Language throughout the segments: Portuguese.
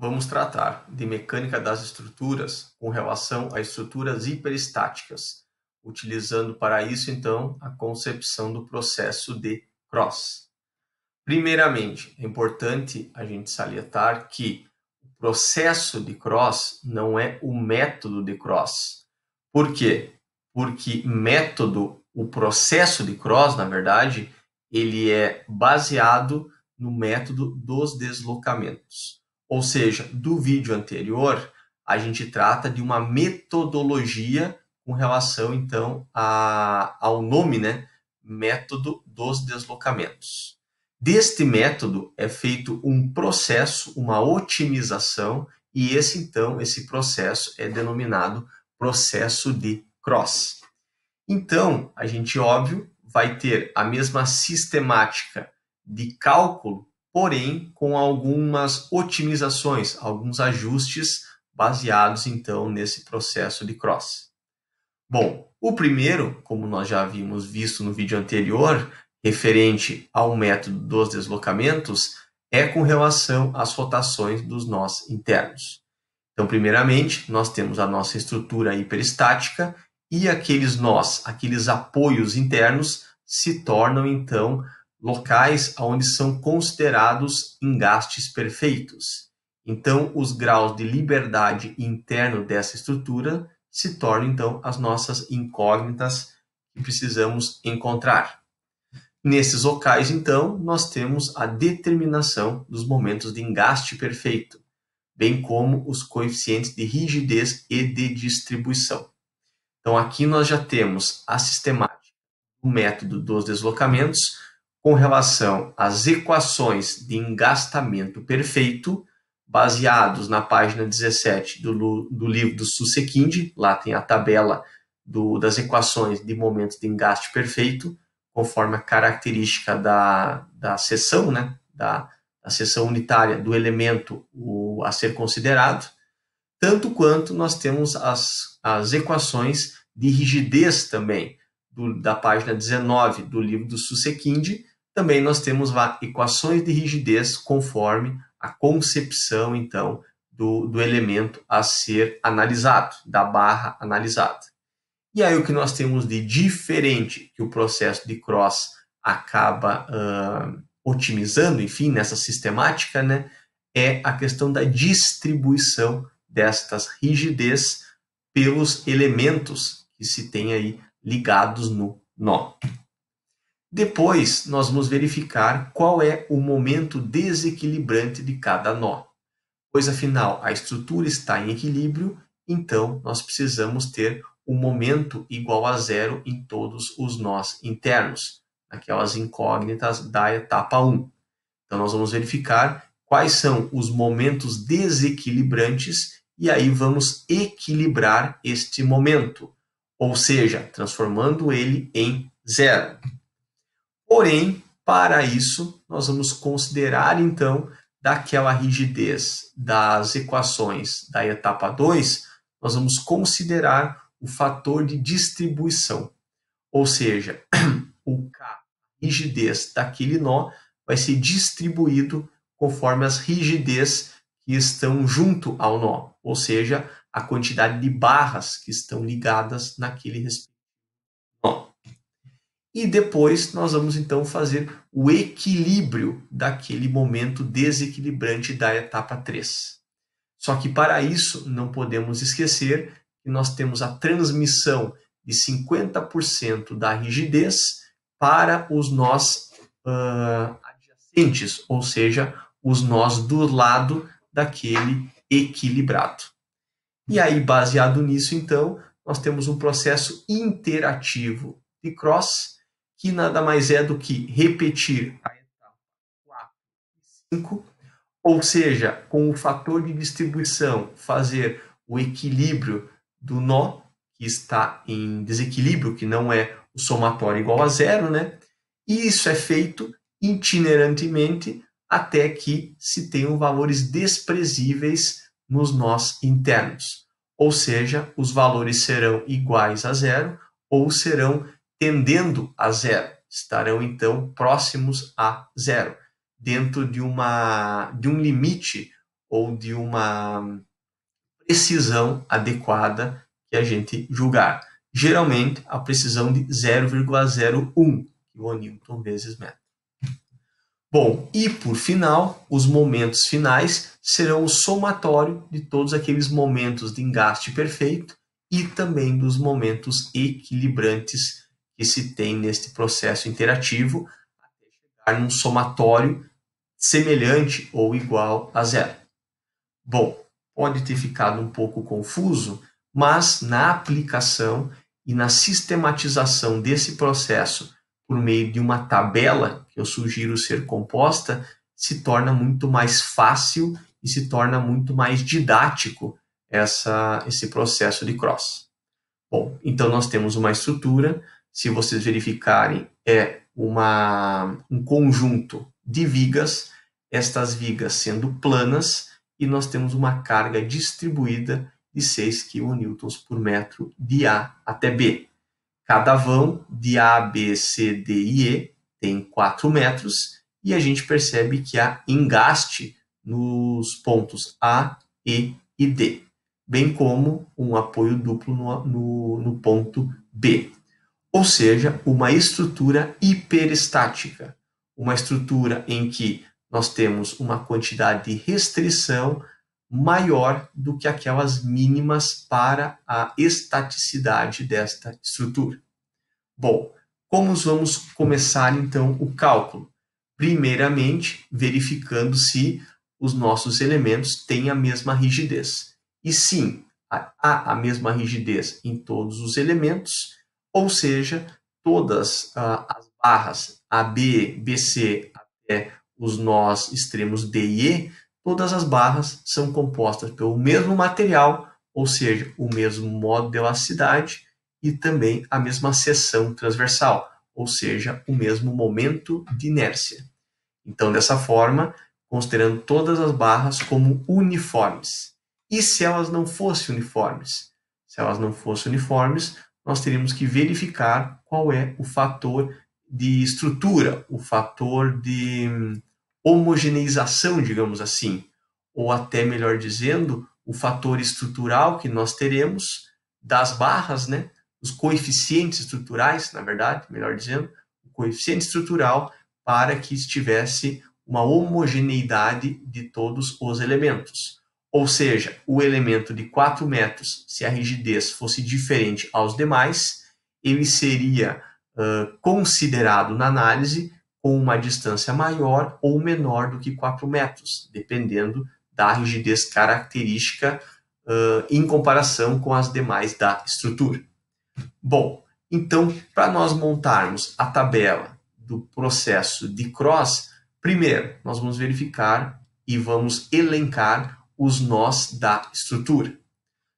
Vamos tratar de mecânica das estruturas com relação a estruturas hiperestáticas, utilizando para isso, então, a concepção do processo de Cross. Primeiramente, é importante a gente salientar que o processo de Cross não é o método de Cross. Por quê? Porque o processo de Cross, na verdade, ele é baseado no método dos deslocamentos. Ou seja, do vídeo anterior, a gente trata de uma metodologia com relação, então, ao nome, né? Método dos deslocamentos. Deste método é feito um processo, uma otimização, e esse processo é denominado processo de Cross. Então, a gente, óbvio, vai ter a mesma sistemática de cálculo, porém com algumas otimizações, alguns ajustes baseados, então, nesse processo de Cross. Bom, o primeiro, como nós já havíamos visto no vídeo anterior, referente ao método dos deslocamentos, é com relação às rotações dos nós internos. Então, primeiramente, nós temos a nossa estrutura hiperestática e aqueles nós, aqueles apoios internos, se tornam, então, locais onde são considerados engastes perfeitos. Então, os graus de liberdade interno dessa estrutura se tornam, então, as nossas incógnitas que precisamos encontrar. Nesses locais, então, nós temos a determinação dos momentos de engaste perfeito, bem como os coeficientes de rigidez e de distribuição. Então, aqui nós já temos a sistemática do método dos deslocamentos com relação às equações de engastamento perfeito, baseados na página 17 do livro do Sussekind. Lá tem a tabela das equações de momentos de engaste perfeito, conforme a característica da seção, né? da seção unitária do elemento a ser considerado, tanto quanto nós temos as equações de rigidez também, da página 19 do livro do Sussekind. Também nós temos lá equações de rigidez conforme a concepção, então, do elemento a ser analisado, da barra analisada. E aí o que nós temos de diferente que o processo de Cross acaba otimizando, enfim, nessa sistemática, né, é a questão da distribuição destas rigidez pelos elementos que se tem aí ligados no nó. Depois, nós vamos verificar qual é o momento desequilibrante de cada nó, pois afinal a estrutura está em equilíbrio, então nós precisamos ter um momento igual a zero em todos os nós internos, aquelas incógnitas da etapa 1. Então nós vamos verificar quais são os momentos desequilibrantes e aí vamos equilibrar este momento, ou seja, transformando ele em zero. Porém, para isso, nós vamos considerar, então, daquela rigidez das equações da etapa 2, nós vamos considerar o fator de distribuição, ou seja, o K, rigidez daquele nó, vai ser distribuído conforme as rigidez que estão junto ao nó, ou seja, a quantidade de barras que estão ligadas naquele respectivo nó. E depois nós vamos então fazer o equilíbrio daquele momento desequilibrante da etapa 3. Só que para isso não podemos esquecer que nós temos a transmissão de 50% da rigidez para os nós adjacentes, ou seja, os nós do lado daquele equilibrado. E aí, baseado nisso, então, nós temos um processo interativo de Cross, que nada mais é do que repetir a etapa 4 e 5, ou seja, com o fator de distribuição, fazer o equilíbrio do nó, que está em desequilíbrio, que não é o somatório igual a zero, né? E isso é feito itinerantemente até que se tenham valores desprezíveis nos nós internos. Ou seja, os valores serão iguais a zero ou serão tendendo a zero. Estarão, então, próximos a zero, dentro de um limite ou de uma precisão adequada que a gente julgar. Geralmente, a precisão de 0,01 kN vezes metro. Bom, e por final, os momentos finais serão o somatório de todos aqueles momentos de engaste perfeito e também dos momentos equilibrantes que se tem neste processo interativo, até chegar num somatório semelhante ou igual a zero. Bom, pode ter ficado um pouco confuso, mas na aplicação e na sistematização desse processo por meio de uma tabela, que eu sugiro ser composta, se torna muito mais fácil e se torna muito mais didático esse processo de cross. Bom, então nós temos uma estrutura, se vocês verificarem, é um conjunto de vigas, estas vigas sendo planas, e nós temos uma carga distribuída de 6 kN por metro de A até B. Cada vão de A, B, C, D e E tem 4 metros e a gente percebe que há engaste nos pontos A, E e D, bem como um apoio duplo no ponto B. Ou seja, uma estrutura hiperestática, uma estrutura em que nós temos uma quantidade de restrição maior do que aquelas mínimas para a estaticidade desta estrutura. Bom, como vamos começar então o cálculo? Primeiramente, verificando se os nossos elementos têm a mesma rigidez. E sim, há a mesma rigidez em todos os elementos, ou seja, todas as barras AB, BC até os nós extremos D e E, todas as barras são compostas pelo mesmo material, ou seja, o mesmo modo de elasticidade e também a mesma seção transversal, ou seja, o mesmo momento de inércia. Então, dessa forma, considerando todas as barras como uniformes. E se elas não fossem uniformes? Se elas não fossem uniformes, nós teríamos que verificar qual é o fator de estrutura, o fator de homogeneização, digamos assim, ou até, melhor dizendo, o fator estrutural que nós teremos das barras, né? Os coeficientes estruturais, na verdade, melhor dizendo, o coeficiente estrutural para que estivesse uma homogeneidade de todos os elementos. Ou seja, o elemento de 4 metros, se a rigidez fosse diferente aos demais, ele seria considerado na análise com uma distância maior ou menor do que 4 metros, dependendo da rigidez característica em comparação com as demais da estrutura. Bom, então, para nós montarmos a tabela do processo de cross, primeiro, nós vamos verificar e vamos elencar os nós da estrutura.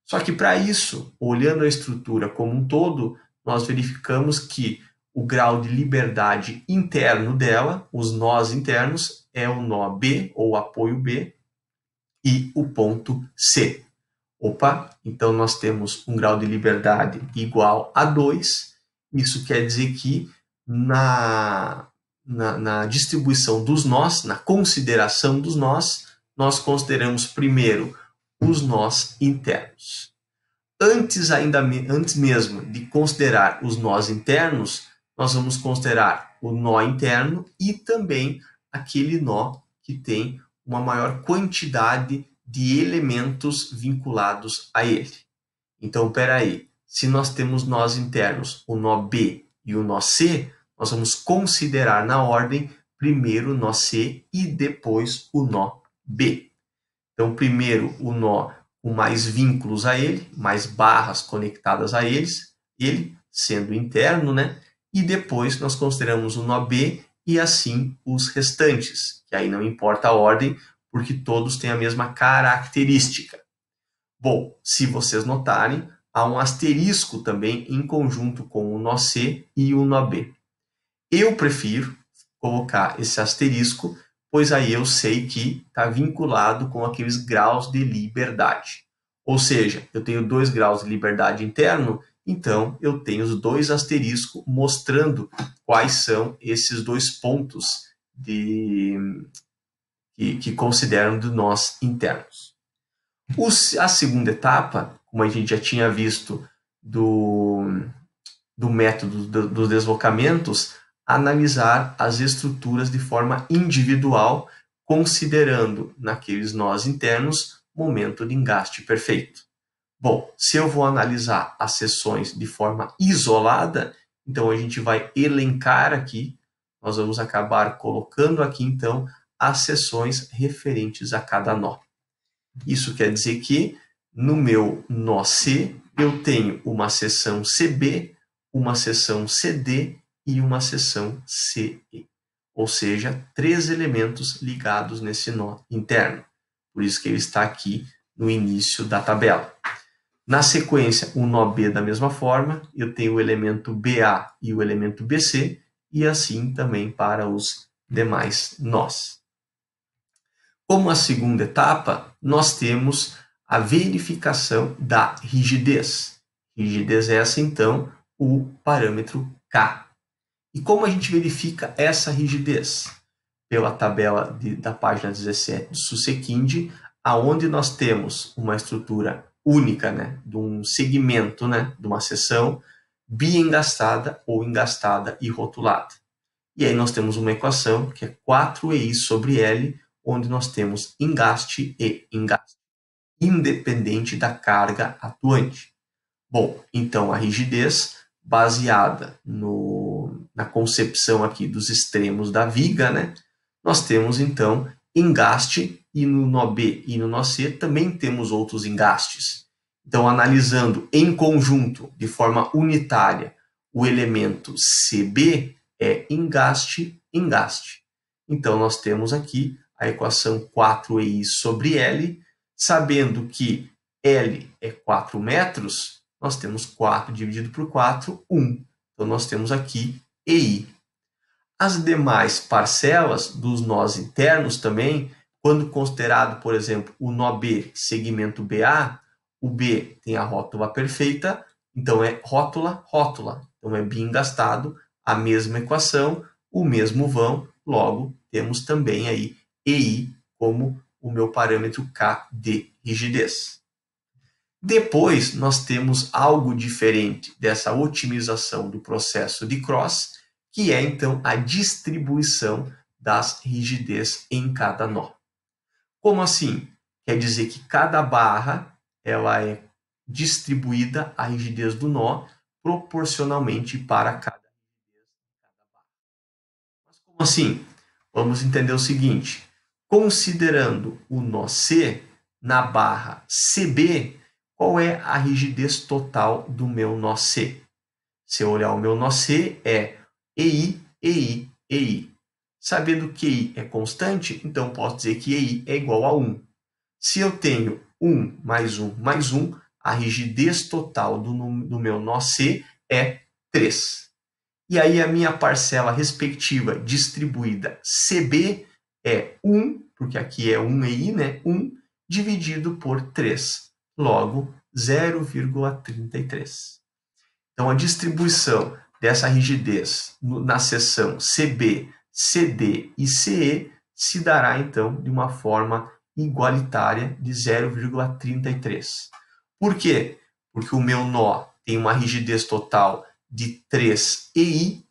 Só que para isso, olhando a estrutura como um todo, nós verificamos que o grau de liberdade interno dela, os nós internos, é o nó B, ou apoio B, e o ponto C. Opa, então nós temos um grau de liberdade igual a 2. Isso quer dizer que na distribuição dos nós, na consideração dos nós, nós consideramos primeiro os nós internos. Antes mesmo de considerar os nós internos, nós vamos considerar o nó interno e também aquele nó que tem uma maior quantidade de elementos vinculados a ele. Então, peraí, se nós temos nós internos, o nó B e o nó C, nós vamos considerar na ordem primeiro o nó C e depois o nó B. Então, primeiro o nó com mais vínculos a ele, mais barras conectadas a ele sendo interno, né? E depois nós consideramos o nó B e assim os restantes, que aí não importa a ordem, porque todos têm a mesma característica. Bom, se vocês notarem, há um asterisco também em conjunto com o nó C e o nó B. Eu prefiro colocar esse asterisco, pois aí eu sei que está vinculado com aqueles graus de liberdade. Ou seja, eu tenho 2 graus de liberdade interno, então eu tenho os 2 asteriscos mostrando quais são esses 2 pontos que consideram de nós internos. A segunda etapa, como a gente já tinha visto do método dos deslocamentos, analisar as estruturas de forma individual, considerando naqueles nós internos momento de engaste perfeito. Bom, se eu vou analisar as seções de forma isolada, então a gente vai elencar aqui, nós vamos acabar colocando aqui então as seções referentes a cada nó. Isso quer dizer que no meu nó C eu tenho uma seção CB, uma seção CD e uma seção CE. Ou seja, 3 elementos ligados nesse nó interno. Por isso que ele está aqui no início da tabela. Na sequência, o nó B da mesma forma, eu tenho o elemento BA e o elemento BC, e assim também para os demais nós. Como a segunda etapa, nós temos a verificação da rigidez. Rigidez essa, então, o parâmetro K. E como a gente verifica essa rigidez? Pela tabela da página 17 do Susequinde, aonde nós temos uma estrutura única, né, de um segmento, né, de uma seção biengastada ou engastada e rotulada. E aí nós temos uma equação que é 4EI sobre L, onde nós temos engaste e engaste, independente da carga atuante. Bom, então a rigidez, baseada na concepção aqui dos extremos da viga, né, nós temos então engaste, e no nó B e no nó C também temos outros engastes. Então, analisando em conjunto, de forma unitária, o elemento CB é engaste, engaste. Então, nós temos aqui a equação 4EI sobre L, sabendo que L é 4 metros, nós temos 4 dividido por 4, 1. Então, nós temos aqui EI. As demais parcelas dos nós internos também, quando considerado, por exemplo, o nó B, segmento BA, o B tem a rótula perfeita, então é rótula, rótula. Então é biengastado, a mesma equação, o mesmo vão, logo temos também aí EI como o meu parâmetro K de rigidez. Depois nós temos algo diferente dessa otimização do processo de Cross, que é então a distribuição das rigidez em cada nó. Como assim? Quer dizer que cada barra ela é distribuída a rigidez do nó proporcionalmente para cada rigidez de cada barra. Mas como assim? Vamos entender o seguinte. Considerando o nó C, na barra CB, qual é a rigidez total do meu nó C? Se eu olhar o meu nó C, é EI, EI, EI. Sabendo que I é constante, então posso dizer que EI é igual a 1. Se eu tenho 1 mais 1 mais 1, a rigidez total do meu nó C é 3. E aí a minha parcela respectiva distribuída CB é 1, porque aqui é 1 EI, né? 1 dividido por 3, logo 0,33. Então a distribuição dessa rigidez na seção CB, CD e CE se dará, então, de uma forma igualitária de 0,33. Por quê? Porque o meu nó tem uma rigidez total de 3 EI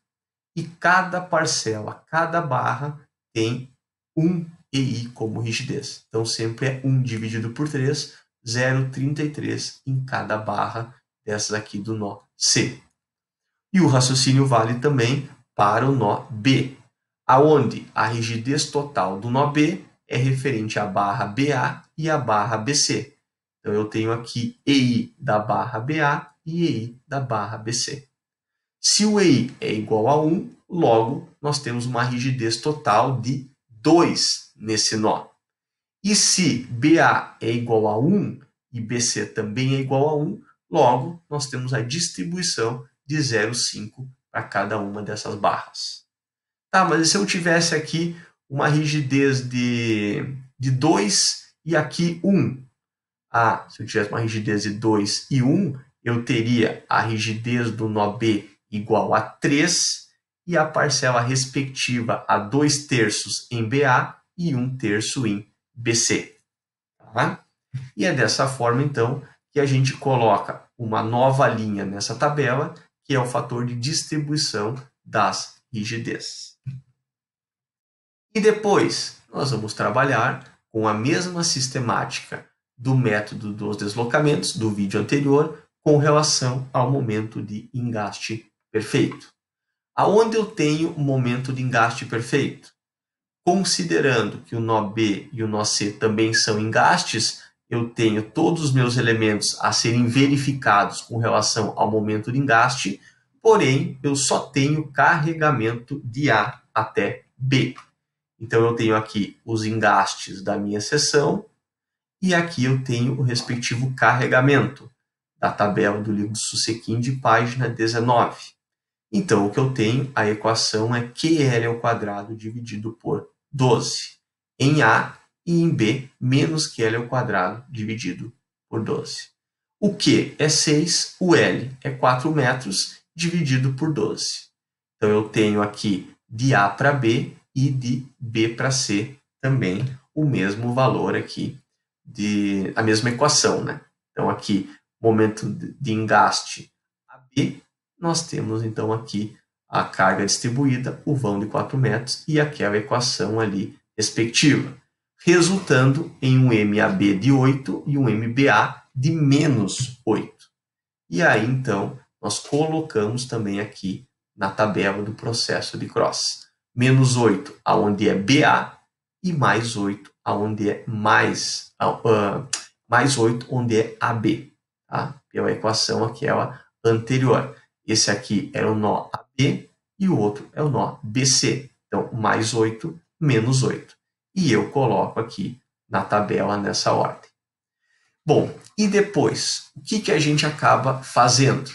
e cada parcela, cada barra tem 1 EI como rigidez. Então, sempre é 1 dividido por 3, 0,33 em cada barra dessas aqui do nó C. E o raciocínio vale também para o nó B, aonde a rigidez total do nó B é referente à barra BA e à barra BC. Então, eu tenho aqui EI da barra BA e EI da barra BC. Se o EI é igual a 1, logo, nós temos uma rigidez total de 2 nesse nó. E se BA é igual a 1 e BC também é igual a 1, logo, nós temos a distribuição de 0,5 para cada uma dessas barras. Tá, mas e se eu tivesse aqui uma rigidez de 2 e aqui 1? Ah, se eu tivesse uma rigidez de 2 e 1, eu teria a rigidez do nó B igual a 3 e a parcela respectiva a 2/3 em BA e 1/3 em BC. Tá? E é dessa forma, então, que a gente coloca uma nova linha nessa tabela, que é o fator de distribuição das rigidez. E depois, nós vamos trabalhar com a mesma sistemática do método dos deslocamentos do vídeo anterior com relação ao momento de engaste perfeito. Aonde eu tenho o momento de engaste perfeito? Considerando que o nó B e o nó C também são engastes, eu tenho todos os meus elementos a serem verificados com relação ao momento de engaste, porém, eu só tenho carregamento de A até B. Então, eu tenho aqui os engastes da minha seção e aqui eu tenho o respectivo carregamento da tabela do livro do Susequim de página 19. Então, o que eu tenho, a equação é QL² dividido por 12 em A e em B menos QL² dividido por 12. O Q é 6, o L é 4 metros dividido por 12. Então, eu tenho aqui de A para B e de B para C também o mesmo valor aqui, a mesma equação, né? Então, aqui, momento de engaste AB, nós temos, então, aqui a carga distribuída, o vão de 4 metros e aquela equação ali respectiva, resultando em um MAB de 8 e um MBA de menos 8. E aí, então, nós colocamos também aqui na tabela do processo de cross. Menos 8, aonde é BA, e mais 8, aonde é mais 8, onde é AB. Tá? Pela equação aquela anterior. Esse aqui era o nó AB e o outro é o nó BC. Então, mais 8, menos 8. E eu coloco aqui na tabela nessa ordem. Bom, e depois, o que a gente acaba fazendo?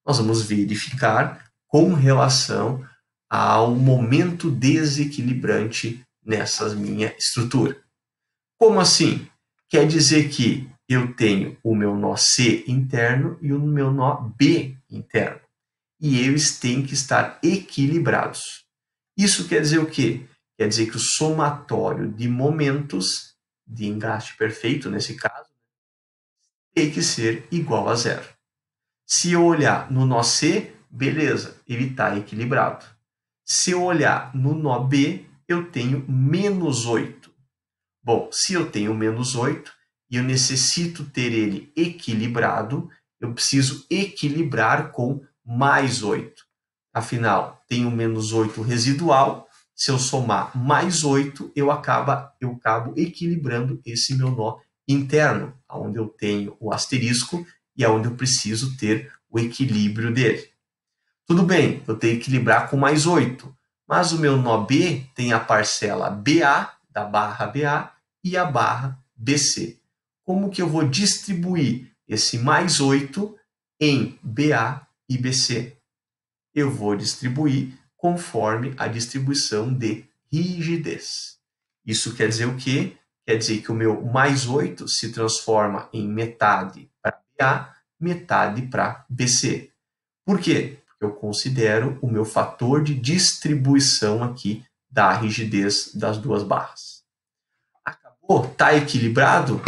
Nós vamos verificar com relação ao momento desequilibrante nessa minha estrutura. Como assim? Quer dizer que eu tenho o meu nó C interno e o meu nó B interno. E eles têm que estar equilibrados. Isso quer dizer o quê? Quer dizer que o somatório de momentos de engaste perfeito, nesse caso, tem que ser igual a 0. Se eu olhar no nó C, beleza, ele está equilibrado. Se eu olhar no nó B, eu tenho menos 8. Bom, se eu tenho menos 8 e eu necessito ter ele equilibrado, eu preciso equilibrar com mais 8. Afinal, tenho menos 8 residual. Se eu somar mais 8, eu acabo equilibrando esse meu nó interno, onde eu tenho o asterisco e onde eu preciso ter o equilíbrio dele. Tudo bem, eu tenho que equilibrar com mais 8, mas o meu nó B tem a parcela BA, da barra BA, e a barra BC. Como que eu vou distribuir esse mais 8 em BA e BC? Eu vou distribuir conforme a distribuição de rigidez. Isso quer dizer o quê? Quer dizer que o meu mais 8 se transforma em metade para BA, metade para BC. Por quê? Porque eu considero o meu fator de distribuição aqui da rigidez das duas barras. Acabou? Está equilibrado?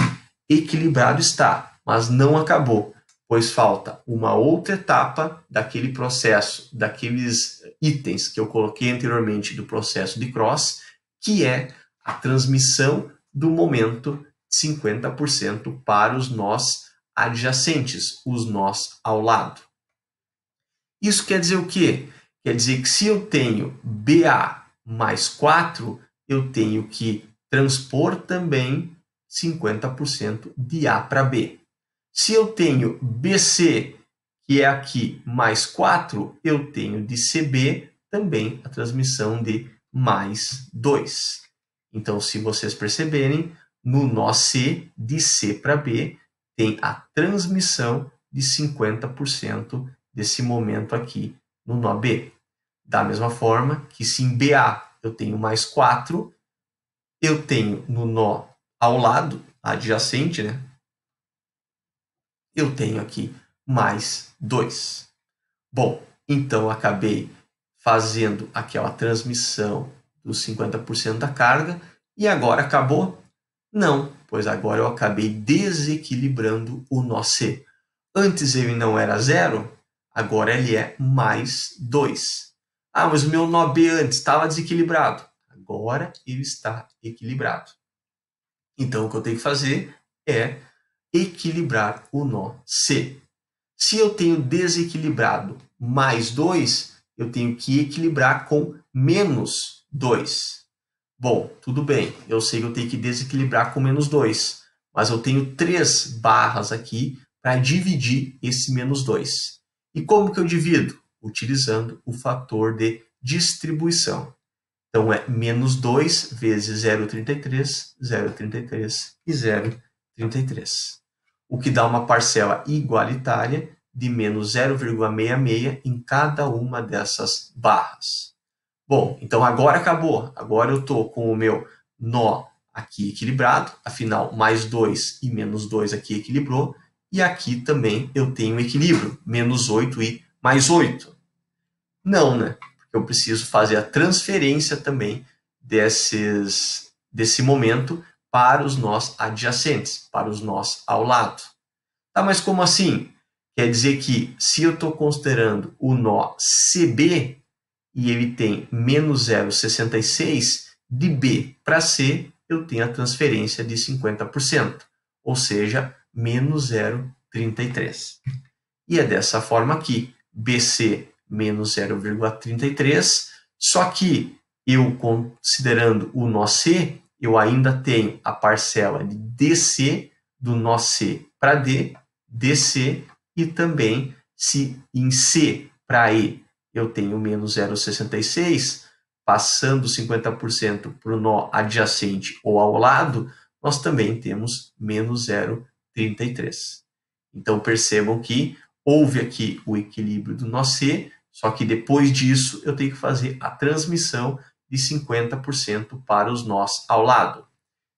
Equilibrado está, mas não acabou, pois falta uma outra etapa daquele processo, daqueles itens que eu coloquei anteriormente do processo de cross, que é a transmissão do momento 50% para os nós adjacentes, os nós ao lado. Isso quer dizer o quê? Quer dizer que se eu tenho BA mais 4, eu tenho que transpor também 50% de A para B. Se eu tenho BC, que é aqui, mais 4, eu tenho de CB também a transmissão de mais 2. Então, se vocês perceberem, no nó C, de C para B, tem a transmissão de 50% desse momento aqui no nó B. Da mesma forma que se em BA eu tenho mais 4, eu tenho no nó ao lado, adjacente, né? Eu tenho aqui mais 2. Bom, então eu acabei fazendo aquela transmissão dos 50% da carga E agora acabou? Não, pois agora eu acabei desequilibrando o nó C. Antes ele não era 0, agora ele é mais 2. Ah, mas o meu nó B antes estava desequilibrado. Agora ele está equilibrado. Então, o que eu tenho que fazer é equilibrar o nó C. Se eu tenho desequilibrado mais 2, eu tenho que equilibrar com menos 2. Bom, tudo bem, eu sei que eu tenho que desequilibrar com menos 2, mas eu tenho 3 barras aqui para dividir esse menos 2. E como que eu divido? Utilizando o fator de distribuição. Então, é menos 2 vezes 0,33, 0,33 e 0,33. O que dá uma parcela igualitária de menos 0,66 em cada uma dessas barras. Bom, então agora acabou. Agora eu estou com o meu nó aqui equilibrado. Afinal, mais 2 e menos 2 aqui equilibrou. E aqui também eu tenho equilíbrio. Menos 8 e mais 8. Não, né? Porque eu preciso fazer a transferência também desse momento para os nós adjacentes, para os nós ao lado. Tá, mas como assim? Quer dizer que se eu estou considerando o nó CB, e ele tem menos 0,66, de B para C, eu tenho a transferência de 50%, ou seja, menos 0,33. E é dessa forma aqui, BC menos 0,33, só que eu considerando o nó C, eu ainda tenho a parcela de DC do nó C para D, DC, e também se em C para E eu tenho menos 0,66, passando 50% para o nó adjacente ou ao lado, nós também temos menos 0,33. Então, percebam que houve aqui o equilíbrio do nó C, só que depois disso eu tenho que fazer a transmissão de 50% para os nós ao lado.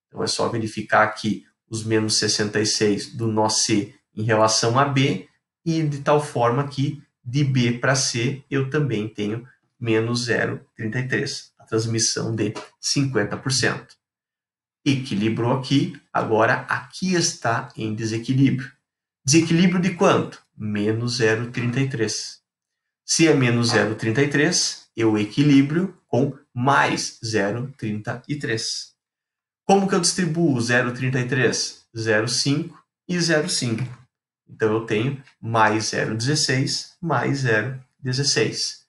Então, é só verificar aqui os menos 66 do nó C em relação a B, e de tal forma que de B para C, eu também tenho menos 0,33, a transmissão de 50%. Equilibrou aqui, agora aqui está em desequilíbrio. Desequilíbrio de quanto? Menos 0,33. Se é menos 0,33, eu equilibro com mais 0,33. Como que eu distribuo 0,33? 0,5 e 0,5. Então, eu tenho mais 0,16, mais 0,16.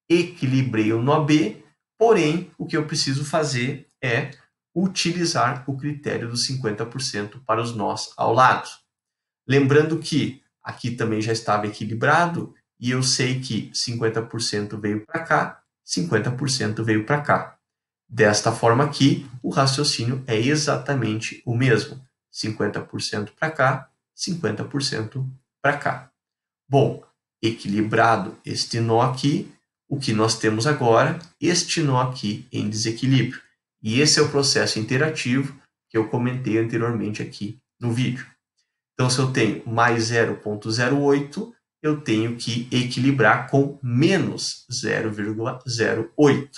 Equilibrei o nó B, porém, o que eu preciso fazer é utilizar o critério dos 50% para os nós ao lado. Lembrando que aqui também já estava equilibrado, e eu sei que 50% veio para cá, 50% veio para cá. Desta forma aqui, o raciocínio é exatamente o mesmo. 50% para cá, 50% para cá. Bom, equilibrado este nó aqui, o que nós temos agora? Este nó aqui em desequilíbrio. E esse é o processo interativo que eu comentei anteriormente aqui no vídeo. Então, se eu tenho mais 0,08, eu tenho que equilibrar com menos 0,08,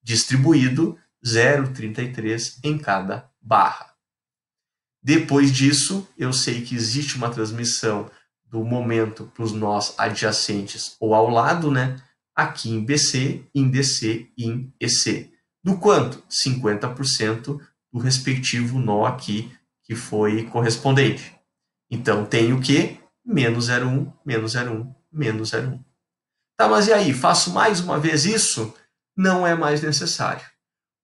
distribuído 0,33 em cada barra. Depois disso, eu sei que existe uma transmissão do momento para os nós adjacentes ou ao lado, né? Aqui em BC, em DC e em EC. Do quanto? 50% do respectivo nó aqui que foi correspondente. Então, tenho o quê? Menos 0,1, menos 0,1, menos 0,1. Tá, mas e aí? Faço mais uma vez isso? Não é mais necessário.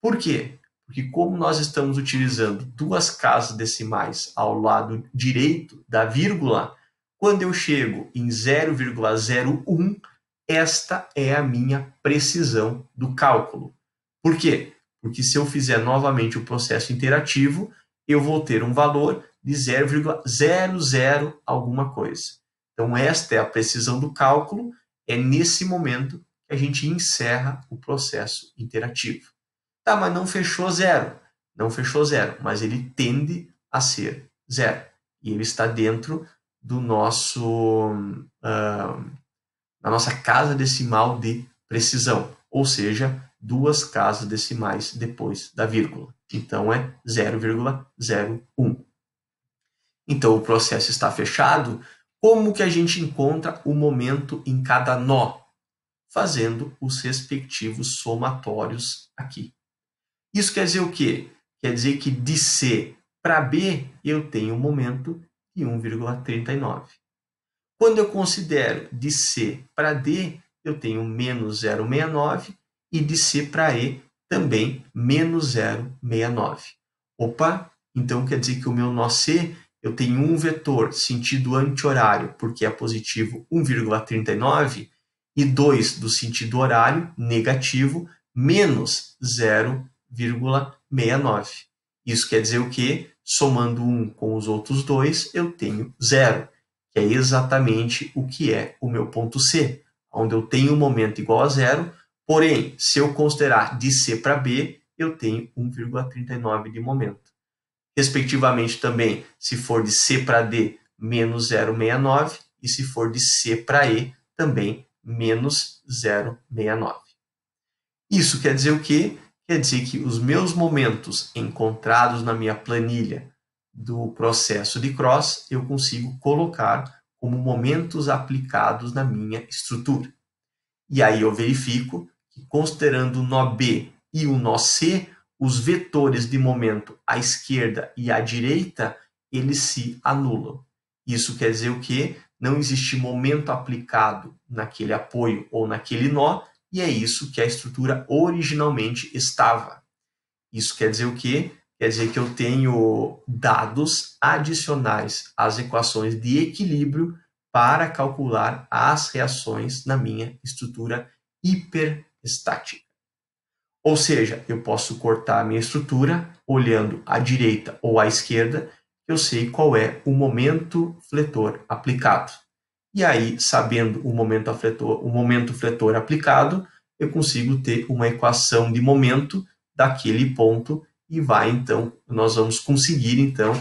Por quê? Porque como nós estamos utilizando duas casas decimais ao lado direito da vírgula, quando eu chego em 0,01, esta é a minha precisão do cálculo. Por quê? Porque se eu fizer novamente o processo interativo, eu vou ter um valor de 0,00 alguma coisa. Então, esta é a precisão do cálculo, é nesse momento que a gente encerra o processo interativo. Tá, mas não fechou zero. Não fechou zero, mas ele tende a ser zero. E ele está dentro do da nossa casa decimal de precisão, ou seja, duas casas decimais depois da vírgula. Então, é 0,01. Então, o processo está fechado. Como que a gente encontra o momento em cada nó? Fazendo os respectivos somatórios aqui. Isso quer dizer o quê? Quer dizer que de C para B eu tenho um momento de 1,39. Quando eu considero de C para D, eu tenho menos 0,69 e de C para E também menos 0,69. Opa, então quer dizer que o meu nó C, eu tenho um vetor sentido anti-horário, porque é positivo 1,39, e 2 do sentido horário, negativo, menos 0,69. Isso quer dizer o quê? Somando 1 com os outros dois, eu tenho 0, que é exatamente o que é o meu ponto C, onde eu tenho um momento igual a 0, porém, se eu considerar de C para B, eu tenho 1,39 de momento. Respectivamente também, se for de C para D, menos 0,69, e se for de C para E, também menos 0,69. Isso quer dizer o quê? Quer dizer que os meus momentos encontrados na minha planilha do processo de cross, eu consigo colocar como momentos aplicados na minha estrutura. E aí eu verifico que, considerando o nó B e o nó C, os vetores de momento à esquerda e à direita, eles se anulam. Isso quer dizer o quê? Não existe momento aplicado naquele apoio ou naquele nó, e é isso que a estrutura originalmente estava. Isso quer dizer o quê? Quer dizer que eu tenho dados adicionais às equações de equilíbrio para calcular as reações na minha estrutura hiperestática. Ou seja, eu posso cortar a minha estrutura olhando à direita ou à esquerda, eu sei qual é o momento fletor aplicado. E aí, sabendo o momento fletor aplicado, eu consigo ter uma equação de momento daquele ponto e nós vamos conseguir então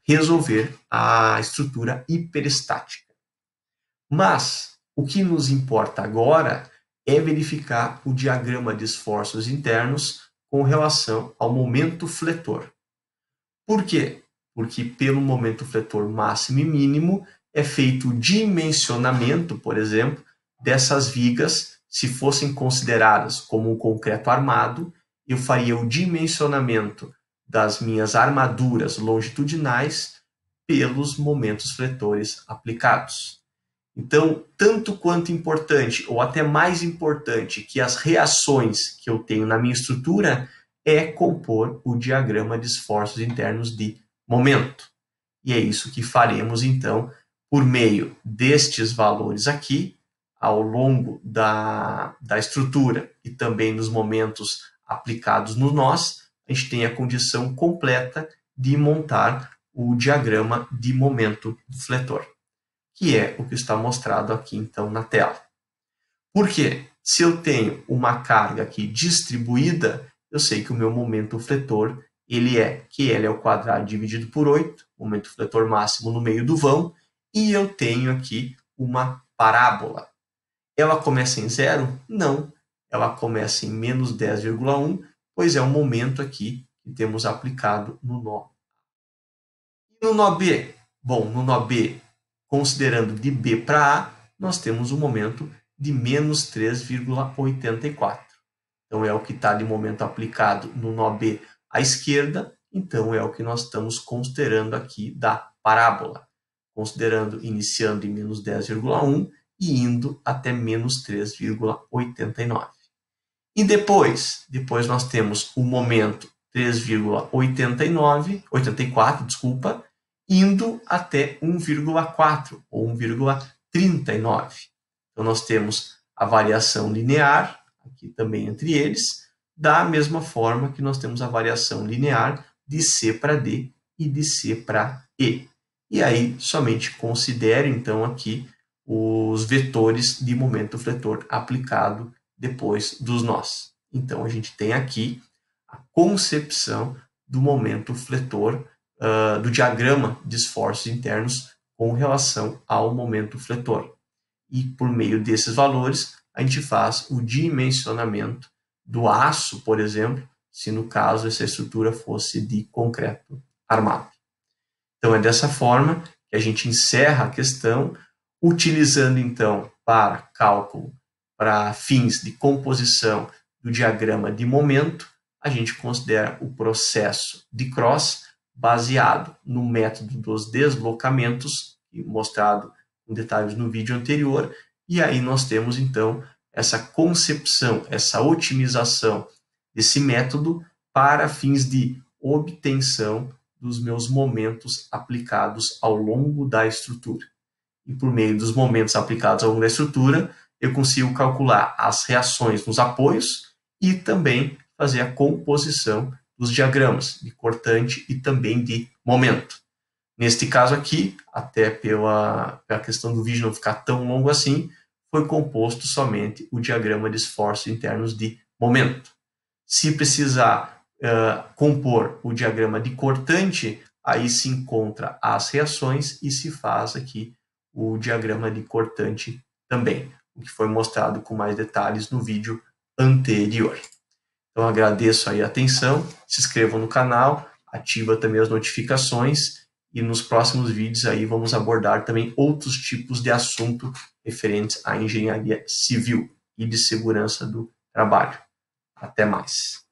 resolver a estrutura hiperestática. Mas o que nos importa agora é verificar o diagrama de esforços internos com relação ao momento fletor. Por quê? Porque pelo momento fletor máximo e mínimo é feito o dimensionamento, por exemplo, dessas vigas. Se fossem consideradas como um concreto armado, eu faria o dimensionamento das minhas armaduras longitudinais pelos momentos fletores aplicados. Então, tanto quanto importante, ou até mais importante que as reações que eu tenho na minha estrutura, é compor o diagrama de esforços internos de momento. E é isso que faremos, então, por meio destes valores aqui, ao longo da estrutura e também nos momentos aplicados nos nós, a gente tem a condição completa de montar o diagrama de momento do fletor, que é o que está mostrado aqui, então, na tela. Por quê? Se eu tenho uma carga aqui distribuída, eu sei que o meu momento fletor, ele é QL ao quadrado dividido por 8, momento fletor máximo no meio do vão, e eu tenho aqui uma parábola. Ela começa em 0? Não. Ela começa em menos 10,1, pois é o momento aqui que temos aplicado no nó. E no nó B? Bom, no nó B, considerando de B para A, nós temos um momento de menos 3,84. Então, é o que está de momento aplicado no nó B à esquerda, então é o que nós estamos considerando aqui da parábola, considerando iniciando em menos 10,1 e indo até menos 3,89. E depois nós temos o momento 3,84, indo até 1,4 ou 1,39. Então nós temos a variação linear, aqui também entre eles, da mesma forma que nós temos a variação linear de C para D e de C para E. E aí somente considere então aqui os vetores de momento fletor aplicado depois dos nós. Então, a gente tem aqui a concepção do momento fletor, do diagrama de esforços internos com relação ao momento fletor. E, por meio desses valores, a gente faz o dimensionamento do aço, por exemplo, se no caso essa estrutura fosse de concreto armado. Então é dessa forma que a gente encerra a questão, utilizando então para cálculo, para fins de composição do diagrama de momento, a gente considera o processo de Cross baseado no método dos deslocamentos, mostrado com detalhes no vídeo anterior, e aí nós temos então essa concepção, essa otimização desse método para fins de obtenção dos meus momentos aplicados ao longo da estrutura. E por meio dos momentos aplicados ao longo da estrutura, eu consigo calcular as reações nos apoios e também fazer a composição dos diagramas de cortante e também de momento. Neste caso aqui, até pela questão do vídeo não ficar tão longo assim, foi composto somente o diagrama de esforços internos de momento. Se precisar compor o diagrama de cortante, aí se encontra as reações e se faz aqui o diagrama de cortante também, o que foi mostrado com mais detalhes no vídeo anterior. Então agradeço aí a atenção, se inscrevam no canal, ativa também as notificações e nos próximos vídeos aí vamos abordar também outros tipos de assunto referentes à engenharia civil e de segurança do trabalho. Até mais.